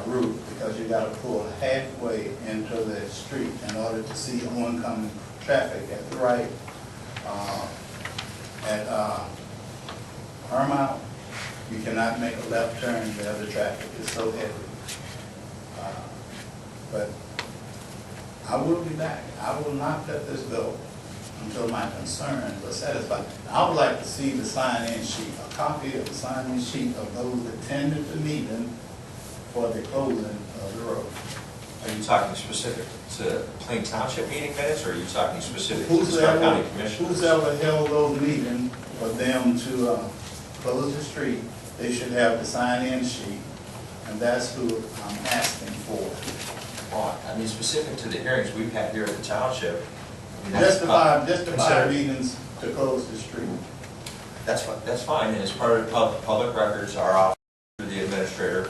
route, because you got to pull halfway into the street in order to see oncoming traffic at the right. At Paramount, you cannot make a left turn there, the traffic is so heavy. But I will be back. I will not let this go until my concerns are satisfied. I would like to see the sign-in sheet, a copy of the sign-in sheet of those that attended the meeting for the closing of the road. Are you talking specific to Plain Township meeting minutes, or are you talking specific to the Stark County Commissioners? Whoever held those meetings for them to close the street, they should have the sign-in sheet, and that's who I'm asking for. Well, I mean, specific to the hearings we've had here at the Township. I mean, Just the five meetings to close the street. That's fine, and as part of public records, our office, through the administrator,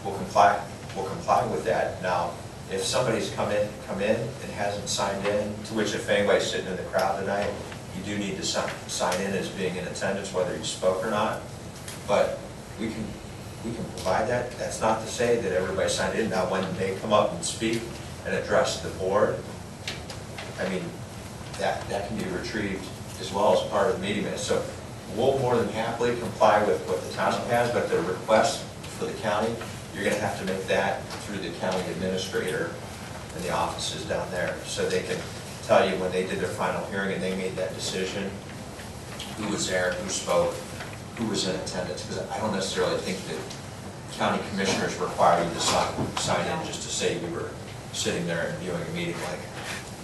will comply with that. Now, if somebody's come in and hasn't signed in, to which if anybody's sitting in the crowd tonight, you do need to sign in as being in attendance, whether you spoke or not. But we can provide that. That's not to say that everybody signed in. Now, when they come up and speak and address the board, I mean, that can be retrieved as well as part of the meeting minutes. So we'll more than happily comply with what the township has, but the request for the county, you're going to have to make that through the county administrator and the offices down there, so they can tell you when they did their final hearing and they made that decision, who was there, who spoke, who was in attendance. Because I don't necessarily think that county commissioners require you to sign in just to say we were sitting there and viewing a meeting like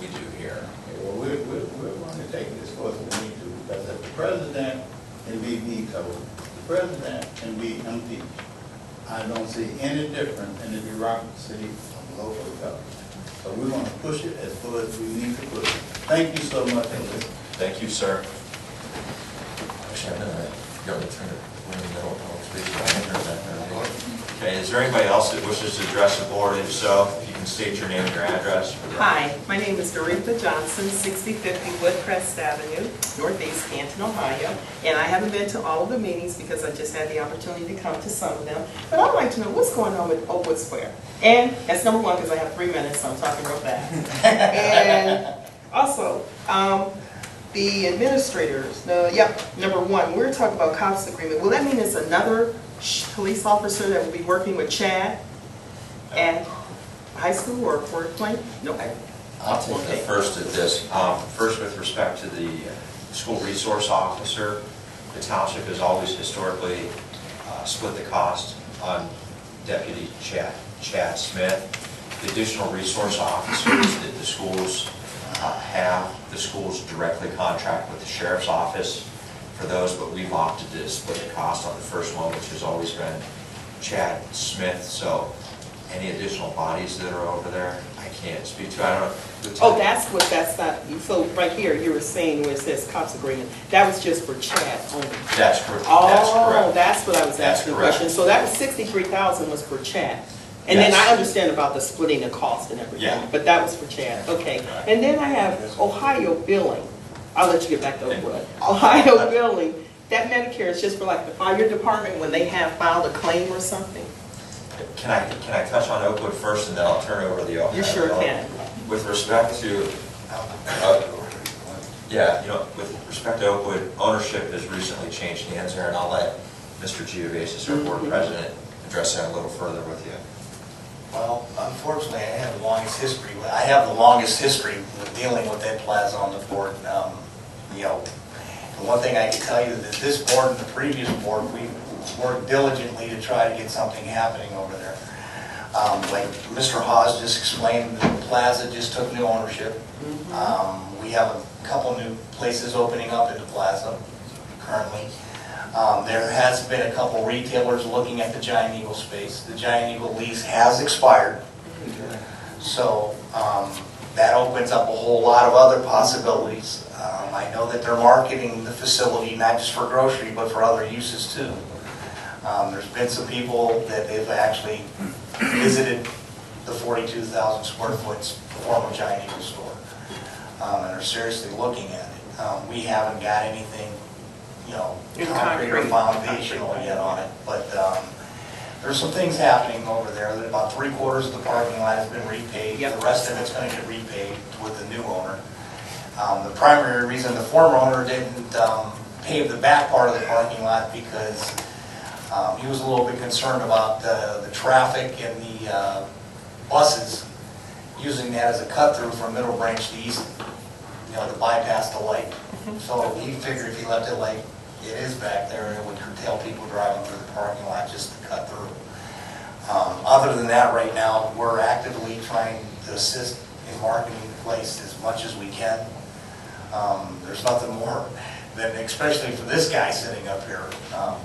we do here. Well, we're going to take this course if we need to, because if the president can be vetoed, the president can be impeached. I don't see any difference in the bureaucracy of local government. So we're going to push it as far as we need to push it. Thank you so much. Thank you, sir. Actually, I'm going to go and turn it in the middle. Okay, is there anybody else that wishes to address the board? If so, if you can state your name and your address. Hi, my name is Doretha Johnson, 6050 Woodcrest Avenue, Northeast Canton, Ohio. And I haven't been to all of the meetings because I just had the opportunity to come to some of them. But I'd like to know what's going on with Oakwood Square. And that's number one, because I have 3 minutes, so I'm talking real fast. And also, the administrators, number one, we're talking about COPS agreement. Will that mean it's another police officer that will be working with Chad at high school or Fort Plain? No. I'll take the first of this. First, with respect to the school resource officer, the township has always historically split the cost on Deputy Chad Smith. The additional resource officers that the schools have, the schools directly contract with the sheriff's office for those, but we've opted to split the cost on the first one, which has always been Chad Smith. So any additional bodies that are over there, I can't speak to. I don't know. Oh, that's not, so right here, you were saying where it says COPS agreement, that was just for Chad only? That's correct. Oh, that's what I was That's asking the correct. question. So that was 63,000 was for Chad. And then Yes. I understand about the splitting the cost and everything, Yeah. but that was for Chad, okay. And then I have Ohio billing. I'll let you get back to Oakwood. Ohio billing, that Medicare is just for like the fire department when they have filed a claim or something? Can I touch on Oakwood first, and then I'll turn over the Ohio? You sure can. With respect to, with respect to Oakwood, ownership has recently changed hands there, and I'll let Mr. Geovasis, our board president, address that a little further with you. Well, unfortunately, I have the longest history. I have the longest history with dealing with that plaza on the board. The one thing I can tell you is that this board and the previous board, we worked diligently to try to get something happening over there. Like Mr. Hawes just explained, the plaza just took new ownership. We have a couple new places opening up in the plaza currently. There has been a couple retailers looking at the Giant Eagle space. The Giant Eagle lease has expired. So that opens up a whole lot of other possibilities. I know that they're marketing the facility not just for grocery, but for other uses too. There's been some people that they've actually visited the 42,000 square foot former Giant Eagle store and are seriously looking at it. We haven't got anything, concrete or foundational yet on it, but there's some things happening over there. That about 3/4 of the parking lot has been repaid. The rest of it's going to get repaid with the new owner. The primary reason the former owner didn't pave the back part of the parking lot because he was a little bit concerned about the traffic and the buses using that as a cut through from Middle Branch to East, to bypass the light. So he figured if he left it like it is back there, it would curtail people driving through the parking lot just to cut through. Other than that, right now, we're actively trying to assist in marketing the place as much as we can. There's nothing more than, especially for this guy sitting up here,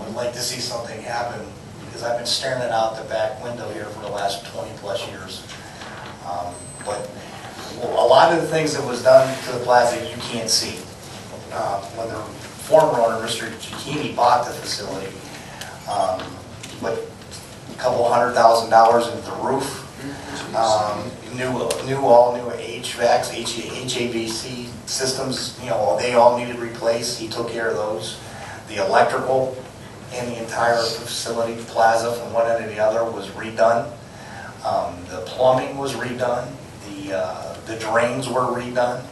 would like to see something happen because I've been staring it out the back window here for the last 20 plus years. But a lot of the things that was done to the plaza you can't see. When the former owner, Mr. Cicchini, bought the facility, put a couple $100,000 into the roof, all new HVACs, HVAC systems, they all needed replaced. He took care of those. The electrical in the entire facility, plaza, from one end to the other was redone. The plumbing was redone. The drains were redone.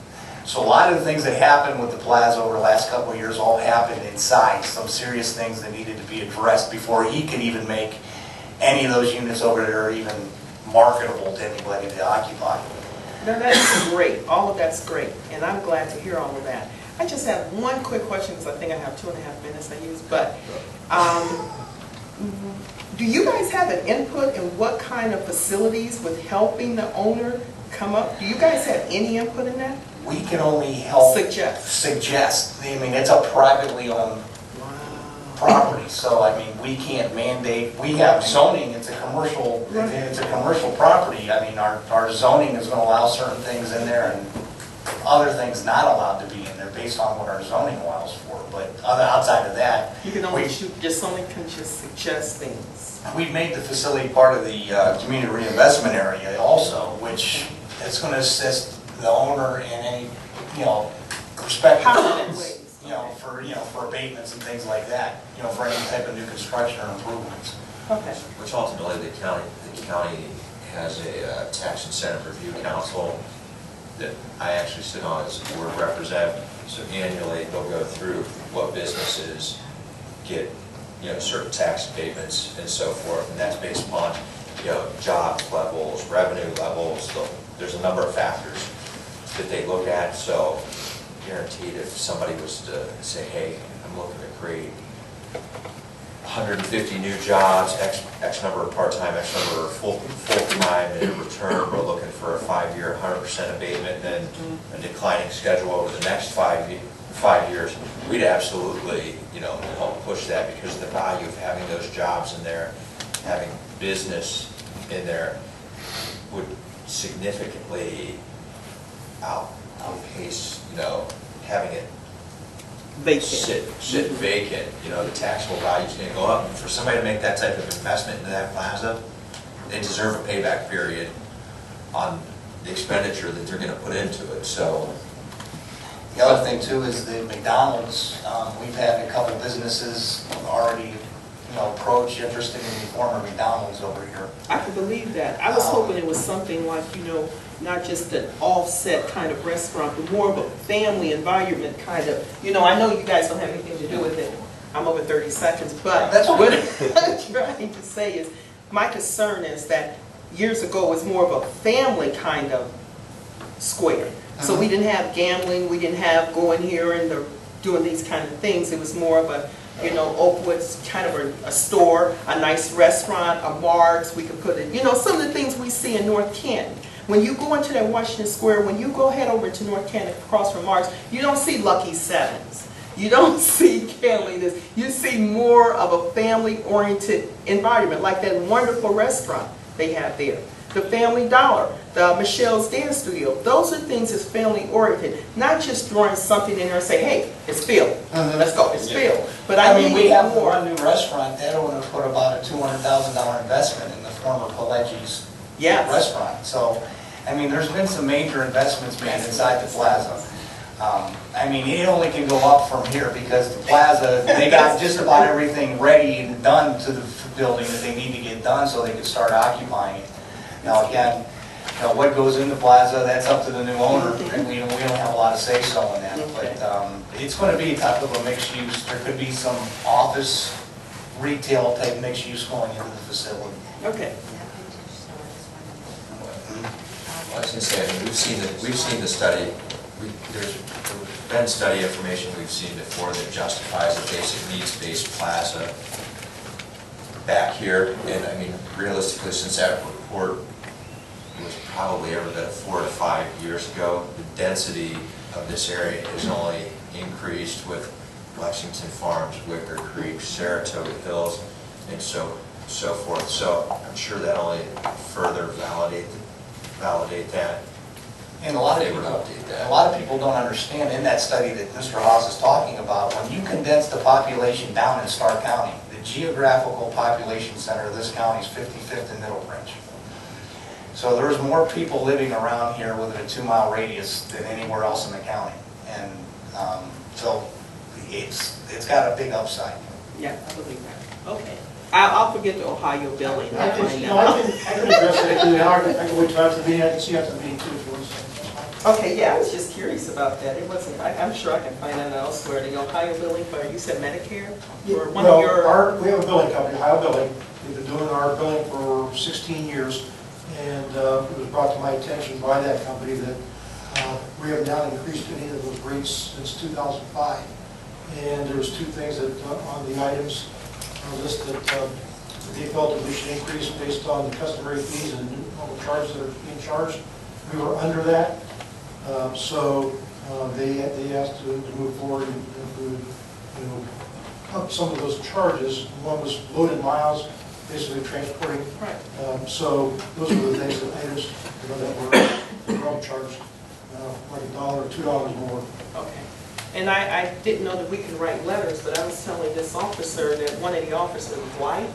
So a lot of the things that happened with the plaza over the last couple of years all happened inside. Some serious things that needed to be addressed before he could even make any of those units over there even marketable to anybody to occupy. Now that's great. All of that's great. And I'm glad to hear all of that. I just have one quick question because I think I have 2.5 minutes I use. But do you guys have an input in what kind of facilities with helping the owner come up? Do you guys have any input in that? We can only help Suggest. I mean, it's a privately owned property, so I mean, we can't mandate. We have zoning. It's a commercial. It's a commercial property. I mean, our zoning is going to allow certain things in there and other things not allowed to be in there based on what our zoning allows for. But outside of that, you can only suggest things. We've made the facility part of the community reinvestment area also, which is going to assist the owner in any, respective for abatements and things like that, for any type of new construction or improvements. Okay. Which ultimately the county has a tax incentive review council that I actually sit on as a board representative. So annually they'll go through what businesses get, certain tax abatements and so forth, and that's based upon, job levels, revenue levels. There's a number of factors that they look at. So guaranteed if somebody was to say, hey, I'm looking to create 150 new jobs, X number of part-time, X number of full-time, and in return we're looking for a 5-year 100% abatement and a declining schedule over the next 5 years, we'd absolutely help push that because the value of having those jobs in there, having business in there would significantly outpace, having it sit vacant. The taxable value is going to go up. And for somebody to make that type of investment into that plaza, they deserve a payback period on the expenditure that they're going to put into it. So the other thing too is the McDonald's. We've had a couple businesses already, approach interested in the former McDonald's over here. I can believe that. I was hoping it was something like, not just an offset kind of restaurant, but more of a family environment kind of, I know you guys don't have anything to do with it. I'm over 30 seconds, but what I'm trying to say is, my concern is that years ago it was more of a family kind of square. So we didn't have gambling, we didn't have going here and doing these kind of things. It was more of a You know, Oakwood's kind of a store, a nice restaurant, a Mark's, we could put it, you know, some of the things we see in North Canton. When you go into that Washington Square, when you go head over to North Canton across from Mark's, you don't see Lucky Sevens. You don't see Kelly's. You see more of a family-oriented environment, like that wonderful restaurant they have there. The Family Dollar, the Michelle's Dance Studio. Those are things that's family-oriented, not just throwing something in there and say, hey, it's Phil. Let's go, it's Phil. But I mean, we need have more. one new restaurant, that owner put about a $200,000 investment in the former Pileggi's restaurant. So, I mean, there's been some major investments made inside the plaza. I mean, it only can go up from here because the plaza, they got just about everything ready and done to the building that they need to get done so they can start occupying it. Now, again, you know, what goes in the plaza, that's up to the new owner, and we don't have a lot of say-so in that. But it's going to be a type of a mixed use. There could be some office, retail type mixed use going into the facility. Okay. I was going to say, I mean, we've seen the study. There's been study information we've seen before that justifies a basic needs-based plaza back here. And I mean, realistically, since that report was probably ever been 4 to 5 years ago, the density of this area has only increased with Lexington Farms, Wicker Creek, Saratoga Hills, and so forth. So I'm sure that only further validate that. And a lot of people don't understand in that study that Mr. Haas is talking about, when you condense the population down in Stark County, the geographical population center of this county is 55th and Middlebridge. So there's more people living around here within a 2-mile radius than anywhere else in the county. And so it's got a big upside. Yeah, I believe that. Okay. I'll forget the Ohio billing. I can address it. I can wait till after the meeting. I can see after the meeting too if you want to say. Okay, yeah, I was just curious about that. It wasn't, I'm sure I can find that elsewhere. The Ohio billing for, you said Medicare? Or one of your... We have a billing company, Ohio Billing. We've been doing our billing for 16 years. And it was brought to my attention by that company that we have not increased any of those rates since 2005. And there was 2 things that on the items list that they felt that we should increase based on the customary fees and normal charges that are being charged. We were under that, so they asked to move forward and if we would, up some of those charges. One was loaded miles, basically transporting. Right. So those were the things that items that were charged like $1 or $2 more. Okay. And I didn't know that we could write letters, but I was telling this officer that one of the officers, White,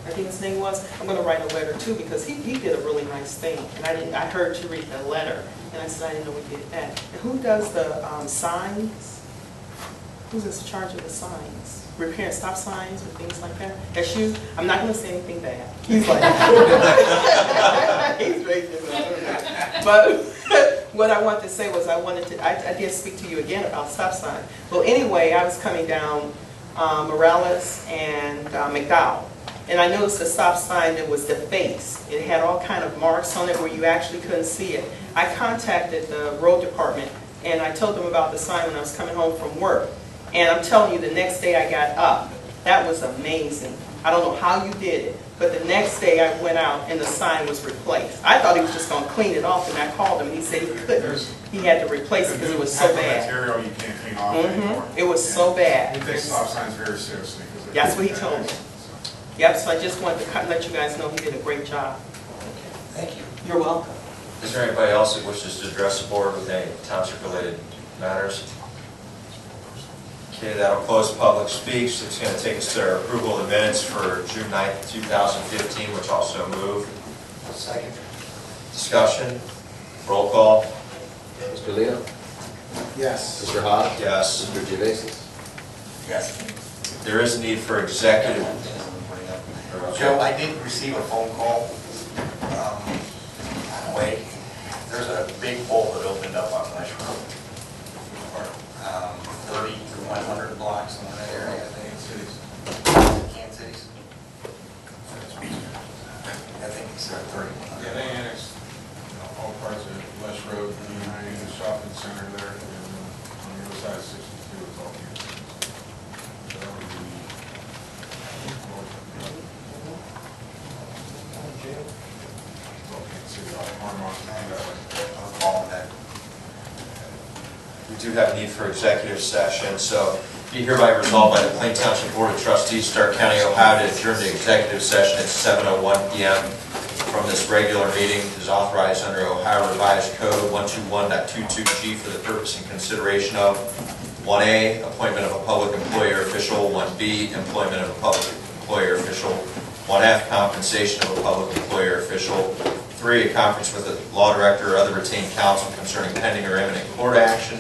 I think his name was, I'm going to write a letter too because he did a really nice thing. And I heard you read the letter, and I said I didn't know we did that. And who does the signs? Who's in charge of the signs? Repairing stop signs and things like that? That's you? I'm not going to say anything bad. He's like, he's ready to But what I wanted to say was I did speak to you again about stop sign. Well, anyway, I was coming down Morales and McDowell. And I noticed the stop sign that was defaced. It had all kind of marks on it where you actually couldn't see it. I contacted the road department and I told them about the sign when I was coming home from work. And I'm telling you, the next day I got up. That was amazing. I don't know how you did it, but the next day I went out and the sign was replaced. I thought he was just going to clean it off, and I called him and he said he couldn't. He had to replace it because it was so bad. Material you can't clean off anymore. It was so bad. He takes stop signs very seriously. That's what he told me. Yep, so I just wanted to let you guys know he did a great job. Thank you. You're welcome. Is there anybody else that wishes to address the board with any township-related matters? Okay, that'll close public speaks. It's going to take us to our approval of the minutes for June 9th, 2015, which also moved. Second. Discussion. Roll call. Mr. Leo? Yes. Mr. Haas? Yes. Mr. Gevasis? Yes. There is a need for executive. Joe, I did receive a phone call. Wait, there's a big hole that opened up on West Road. 30 to 100 blocks in that area, I think. Kansas City. I think he said 30. Yeah, they annexed all parts of West Road behind the shopping center there, and on the other side of 62 is all Kansas City. So that would be do have a need for executive session, so be hereby resolved by the Plain Township Board of Trustees, Stark County, Ohio, to adjourn the executive session at 7:01 PM from this regular meeting is authorized under Ohio Revised Code 121.22G for the purpose and consideration of 1A, appointment of a public employer official, 1B, employment of a public employer official, 1F, compensation of a public employer official, 3, a conference with the law director or other retained counsel concerning pending or imminent court action,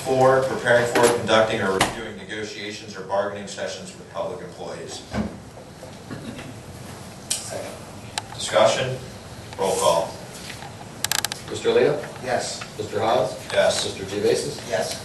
4, preparing for, conducting, or reviewing negotiations or bargaining sessions with public employees. Discussion? Roll call. Mr. Lino? Yes. Mr. Hawes? Yes. Mr. Geovasis? Yes.